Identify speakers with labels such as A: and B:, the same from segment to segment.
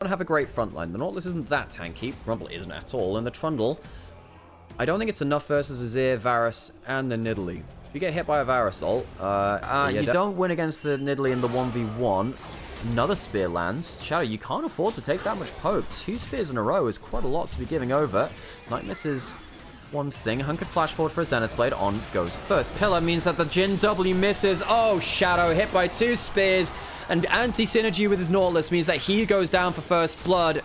A: don't have a great front line. The Nautilus isn't that tanky. Rumble isn't at all. And the Trundle, I don't think it's enough versus Azir, Varus, and the Nidalee. If you get hit by a Varus ult, you don't win against the Nidalee in the 1v1. Another spear lands. Shadow, you can't afford to take that much poke. 2 spears in a row is quite a lot to be giving over. Knight misses one thing. Hun could flash forward for a Zenith Blade. On goes first. Pillar means that the Jhin W misses. Oh, Shadow hit by 2 spears. And anti-synergy with his Nautilus means that he goes down for first blood.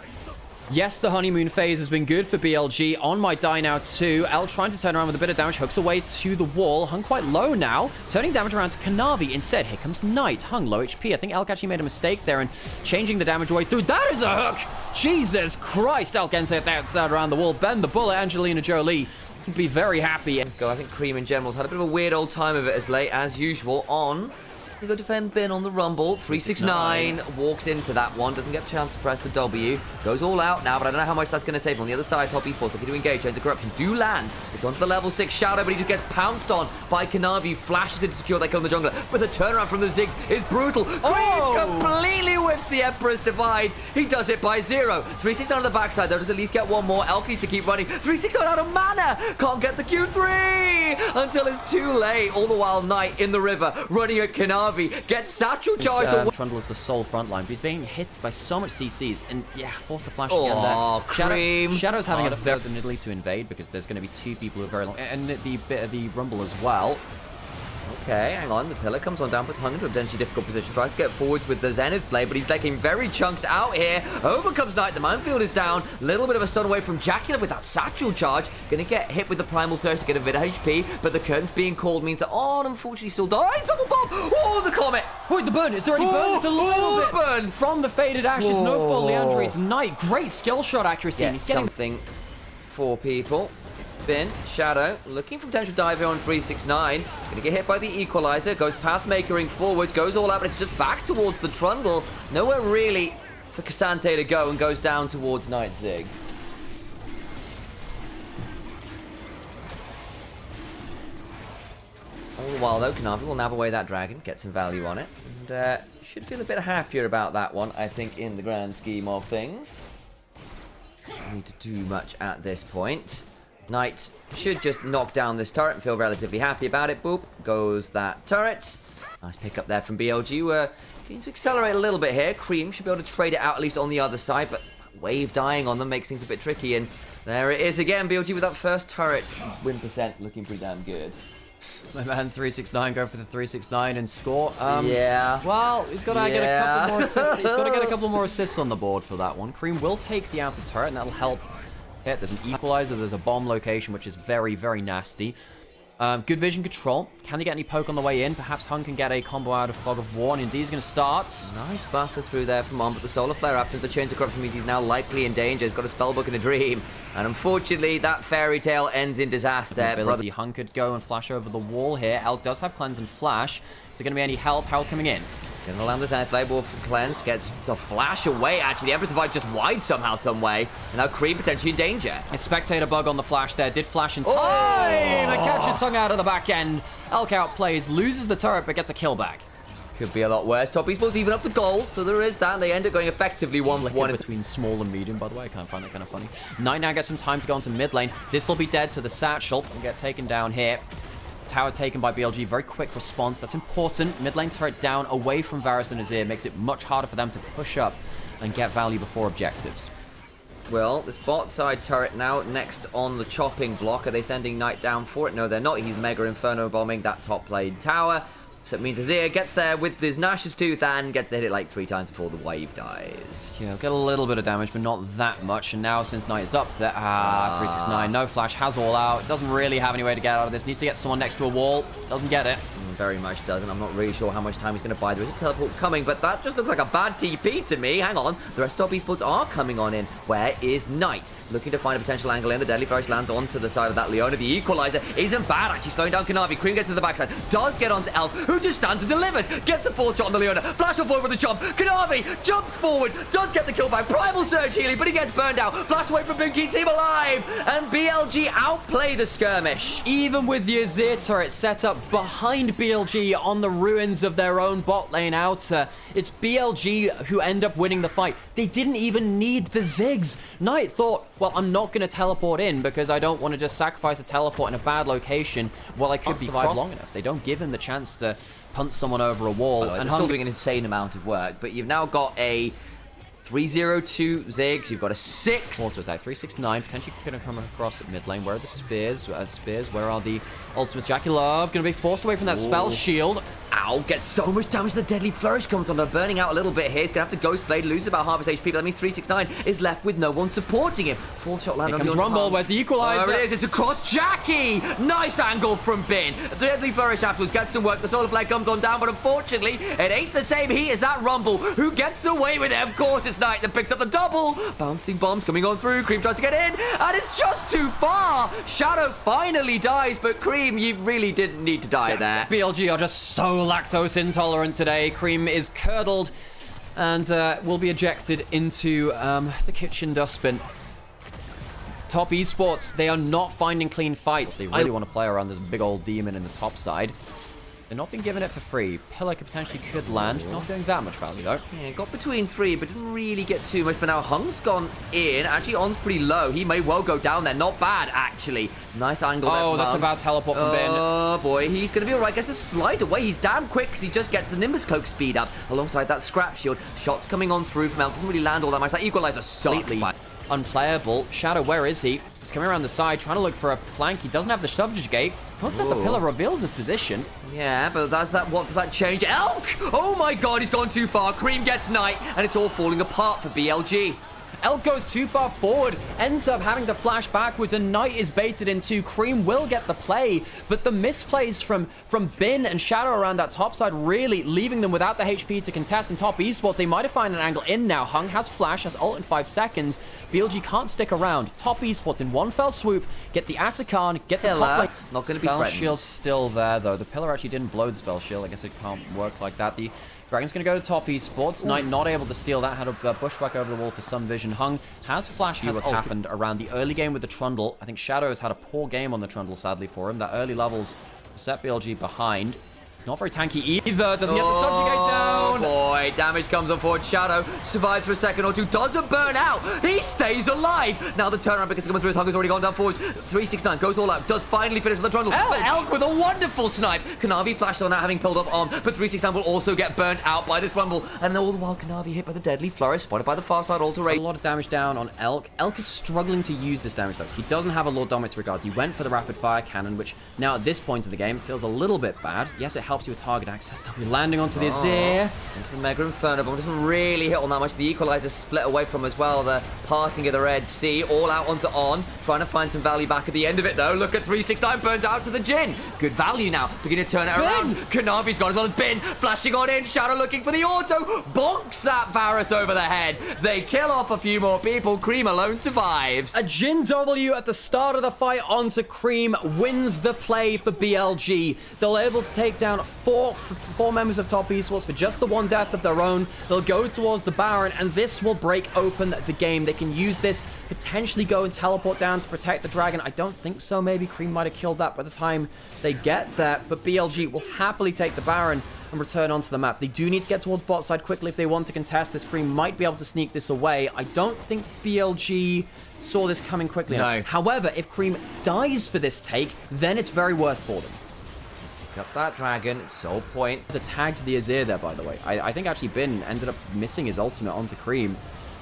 A: Yes, the honeymoon phase has been good for BLG. On might die now too. L trying to turn around with a bit of damage. Hooks away to the wall. Hung quite low now. Turning damage around to Kanavi. Instead, here comes Knight. Hung low HP. I think Elk actually made a mistake there and changing the damage away through. That is a hook! Jesus Christ! Elk ends it outside around the wall. Bend the bullet. Angelina Jolie can be very happy.
B: I think Cream in general's had a bit of a weird old time of it as late as usual on. You go defend Bin on the Rumble. 369 walks into that one. Doesn't get a chance to press the W. Goes all out now, but I don't know how much that's going to save. On the other side, Top Esports looking to engage. Chains of Corruption do land. It's onto the level 6 Shadow, but he just gets pounced on by Kanavi. Flashes in to secure that kill in the jungler. But the turnaround from the Ziggs is brutal. Cream completely whips the Emperor's Divide. He does it by 0. 369 on the backside, though. Does at least get one more. Elk needs to keep running. 369 out of mana. Can't get the Q3 until it's too late. All the while, Knight in the river running at Kanavi. Gets satchel charged.
A: Trundle is the sole front line, but he's being hit by so much CCs, and yeah, forced to flash
B: again
A: there.
B: Cream.
A: Shadow's having a fair the Nidalee to invade because there's going to be 2 people who are very long, and the bit of the Rumble as well.
B: Okay, hang on. The pillar comes on down, puts Hung into a potentially difficult position. Tries to get forwards with the Zenith Blade, but he's looking very chunked out here. Over comes Knight. The minefield is down. Little bit of a stun away from Jacula with that satchel charge. Gonna get hit with the Primal Thirst to get a bit of HP, but the curtains being called means that unfortunately still dies. Double bomb! Oh, the Comet!
A: Wait, the burn! Is there any burn? It's a little bit
B: burn
A: from the Faded Ashes. No full Leandri's Knight. Great skill shot accuracy.
B: Yeah,
A: he's getting
B: something for people. Bin, Shadow, looking for potential dive here on 369. Gonna get hit by the Equalizer. Goes path-makering forwards, goes all out, but it's just back towards the Trundle. Nowhere really for Cassante to go, and goes down towards Knight Ziggs. All the while, though, Kanavi will nab away that dragon, get some value on it, and should feel a bit happier about that one, I think, in the grand scheme of things. Don't need to do much at this point. Knight should just knock down this turret and feel relatively happy about it. Boop, goes that turret. Nice pick up there from BLG. We're going to accelerate a little bit here. Cream should be able to trade it out at least on the other side, but wave dying on them makes things a bit tricky. And there it is again. BLG with that first turret. Win percent looking pretty damn good.
A: My man 369 go for the 369 and score.
B: Yeah.
A: Well, he's got to get a couple more assists. He's got to get a couple more assists on the board for that one. Cream will take the outer turret, and that'll help. There's an equalizer, there's a bomb location, which is very, very nasty. Good vision control. Can they get any poke on the way in? Perhaps Hun can get a combo out of Fog of War, and indeed he's going to start.
B: Nice buffer through there from On, but the Solar Flare after the Chains of Corruption means he's now likely in danger. He's got a Spellbook and a Dream. And unfortunately, that fairy tale ends in disaster.
A: Hun could go and flash over the wall here. Elk does have Cleanse and Flash. Is there going to be any help? Help coming in.
B: Gonna land the Zenith Blade, Cleanse, gets the flash away, actually. The Emperor's Divide just wide somehow, some way. And now Cream potentially in danger.
A: A Spectator bug on the flash there. Did flash in time. The catch is hung out of the back end. Elk outplays, loses the turret, but gets a kill back.
B: Could be a lot worse. Top Esports even up the gold, so there is that. They end up going effectively 1-1
A: between small and medium, by the way. I kind of find that kind of funny. Knight now gets some time to go into mid lane. This will be dead to the Satchel and get taken down here. Tower taken by BLG. Very quick response. That's important. Mid lane turret down away from Varus and Azir. Makes it much harder for them to push up and get value before objectives.
B: Well, this bot side turret now next on the chopping block. Are they sending Knight down for it? No, they're not. He's Mega Inferno bombing that top lane tower. So it means Azir gets there with his Nash's Tooth and gets to hit it like 3 times before the wave dies.
A: Yeah, get a little bit of damage, but not that much. And now, since Knight is up there, 369, no flash, has all out. Doesn't really have any way to get out of this. Needs to get someone next to a wall. Doesn't get it.
B: Very much doesn't. I'm not really sure how much time he's going to buy. There is a teleport coming, but that just looks like a bad TP to me. Hang on. The rest of Esports are coming on in. Where is Knight? Looking to find a potential angle in. The Deadly Flourish lands onto the side of that Leona. The Equalizer isn't bad, actually, slowing down Kanavi. Cream gets to the backside. Does get onto Elf, who just stands and delivers. Gets the 4th shot on the Leona. Flash forward with the jump. Kanavi jumps forward. Does get the kill back. Primal Surge healing, but he gets burned out. Flash away from Boom, keeps him alive. And BLG outplay the skirmish.
A: Even with the Azir turret set up behind BLG. BLG on the ruins of their own bot lane outer. It's BLG who end up winning the fight. They didn't even need the Ziggs. Knight thought, well, I'm not going to teleport in because I don't want to just sacrifice a teleport in a bad location while I could be survived long enough. They don't give him the chance to punt someone over a wall.
B: And still doing an insane amount of work, but you've now got a 302 Ziggs, you've got a 6.
A: Auto attack, 369, potentially could have come across at mid lane. Where are the spears? Where are the ultimates? Jackie Love going to be forced away from that spell shield.
B: Ow, gets so much damage. The deadly flourish comes on. They're burning out a little bit here. He's going to have to Ghost Blade, lose about half his HP, but that means 369 is left with no one supporting him. Fourth shot land on the
A: Rumble. Where's the equalizer?
B: There it is. It's across Jackie. Nice angle from Bin. The deadly flourish afterwards gets some work. The solar flare comes on down, but unfortunately, it ain't the same heat as that Rumble. Who gets away with it? Of course, it's Knight that picks up the double. Bouncing bombs coming on through. Cream tries to get in, and it's just too far. Shadow finally dies, but Cream, you really didn't need to die there.
A: BLG are just so lactose intolerant today. Cream is curdled and will be ejected into the kitchen dustbin. Top Esports, they are not finding clean fights. They really want to play around this big old demon in the top side. They're not being given it for free. Pillar potentially could land. Not doing that much value, though.
B: Yeah, got between 3, but didn't really get too much. But now Hung's gone in. Actually, On's pretty low. He may well go down there. Not bad, actually. Nice angle there from
A: that's
B: Hung.
A: a bad teleport from Ben.
B: Oh, boy. He's going to be all right. Gets a slide away. He's damn quick because he just gets the Nimbus Cloak speed up alongside that Scrap Shield. Shots coming on through from Elk. Doesn't really land all that much. That Equalizer completely
A: unplayable. Shadow, where is he? He's coming around the side, trying to look for a flank. He doesn't have the subject gate. Once that the pillar reveals his position.
B: Yeah, but what does that change? Elk! Oh my god, he's gone too far. Cream gets Knight, and it's all falling apart for BLG.
A: Elk goes too far forward, ends up having to flash backwards, and Knight is baited into. Cream will get the play, but the misplays from Bin and Shadow around that top side really leaving them without the HP to contest. In Top Esports, they might have found an angle in now. Hung has flash, has ult in 5 seconds. BLG can't stick around. Top Esports in one fell swoop, get the Atakan, get the top lane.
B: Not going to be
A: Spell
B: threatened.
A: shield's still there, though. The pillar actually didn't blow the spell shield. I guess it can't work like that. The Dragon's going to go to Top Esports. Knight not able to steal that. Had a bushwhack over the wall for some vision. Hung has flash view what's happened around the early game with the Trundle. I think Shadow has had a poor game on the Trundle, sadly, for him. That early levels set BLG behind. It's not very tanky either. Doesn't get the subjugate down.
B: Boy, damage comes on forward. Shadow survives for a second or two. Doesn't burn out. He stays alive. Now the turnaround because coming through his Hunger's already gone down forwards. 369 goes all out. Does finally finish with the Trundle. Elk with a wonderful snipe. Kanavi flashed on that, having pulled off on, but 369 will also get burnt out by this Rumble. And all the while, Kanavi hit by the deadly flourish, spotted by the far side alteration.
A: A lot of damage down on Elk. Elk is struggling to use this damage, though. He doesn't have a Lord Dominus regards. He went for the rapid fire cannon, which now at this point of the game feels a little bit bad. Yes, it helps you with target access. Landing onto the Azir.
B: Into the Mega Inferno Bomb. Doesn't really hit on that much. The Equalizer split away from as well. The parting of the Red Sea. All out onto On. Trying to find some value back at the end of it, though. Look at 369. Burns out to the Jin. Good value now. Beginning to turn it around. Kanavi's gone as well as Bin. Flashing on in. Shadow looking for the auto. Bonks that Varus over the head. They kill off a few more people. Cream alone survives.
A: A Jin W at the start of the fight onto Cream wins the play for BLG. They're able to take down four members of Top Esports for just the one death of their own. They'll go towards the Baron, and this will break open the game. They can use this, potentially go and teleport down to protect the Dragon. I don't think so. Maybe Cream might have killed that by the time they get there, but BLG will happily take the Baron and return onto the map. They do need to get towards bot side quickly if they want to contest this. Cream might be able to sneak this away. I don't think BLG saw this coming quickly enough. However, if Cream dies for this take, then it's very worth for them.
B: Got that Dragon. It's sole point.
A: There's a tag to the Azir there, by the way. I think actually Bin ended up missing his ultimate onto Cream.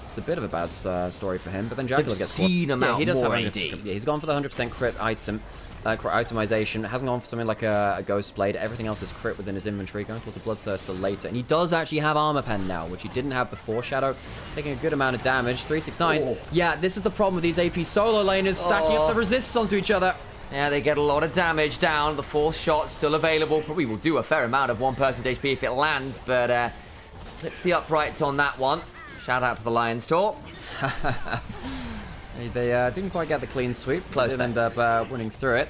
A: It's a bit of a bad story for him, but then Jackal gets
B: he does
A: have
B: AD.
A: He's gone for the 100% crit item. Crit itemization. Hasn't gone for something like a Ghost Blade. Everything else is crit within his inventory. Going towards a Bloodthirster later. And he does actually have Armor Pen now, which he didn't have before. Shadow taking a good amount of damage. 369. Yeah, this is the problem with these AP solo laners stacking up the resists onto each other.
B: Yeah, they get a lot of damage down. The fourth shot still available. Probably will do a fair amount of one person's HP if it lands, but splits the uprights on that one. Shout out to the Lion's Talk.
A: They didn't quite get the clean sweep.
B: Close.
A: Did end up winning through it.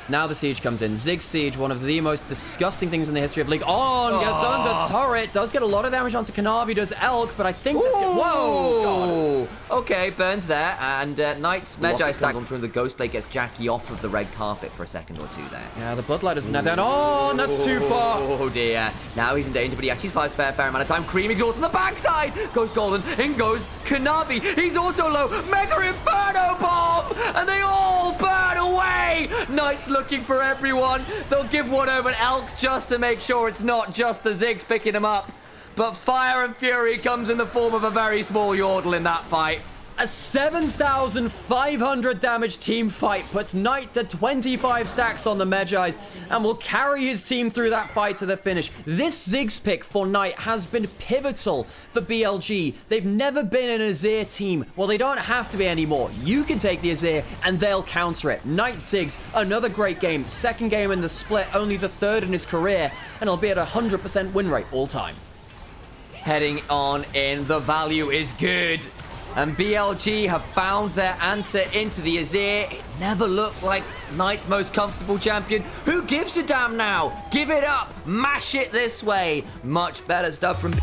A: Now the siege comes in. Ziggs siege, one of the most disgusting things in the history of League. On gets under turret. Does get a lot of damage onto Kanavi, does Elk, but I think that's... Whoa!
B: cool. Okay, Burns there, and Knight's Magi stack on through the Ghost Blade gets Jackie off of the red carpet for a second or two there.
A: Yeah, the Bloodlight is now down. Oh, and that's too far.
B: Oh, dear. Now he's in danger, but he actually survives fair amount of time. Cream exhaust on the backside. Goes Golden. In goes Kanavi. He's also low. Mega Inferno Bomb! And they all burn away! Knight's looking for everyone. They'll give one over an Elk just to make sure it's not just the Ziggs picking him up. But Fire and Fury comes in the form of a very small Yordle in that fight.
A: A 7,500 damage team fight puts Knight to 25 stacks on the Magi's and will carry his team through that fight to the finish. This Ziggs pick for Knight has been pivotal for BLG. They've never been an Azir team. Well, they don't have to be anymore. You can take the Azir and they'll counter it. Knight Ziggs, another great game. Second game in the split, only the third in his career, and he'll be at a 100% win rate all time.
B: Heading on in, the value is good. And BLG have found their answer into the Azir. It never looked like Knight's most comfortable champion. Who gives a damn now? Give it up. Mash it this way. Much better stuff from...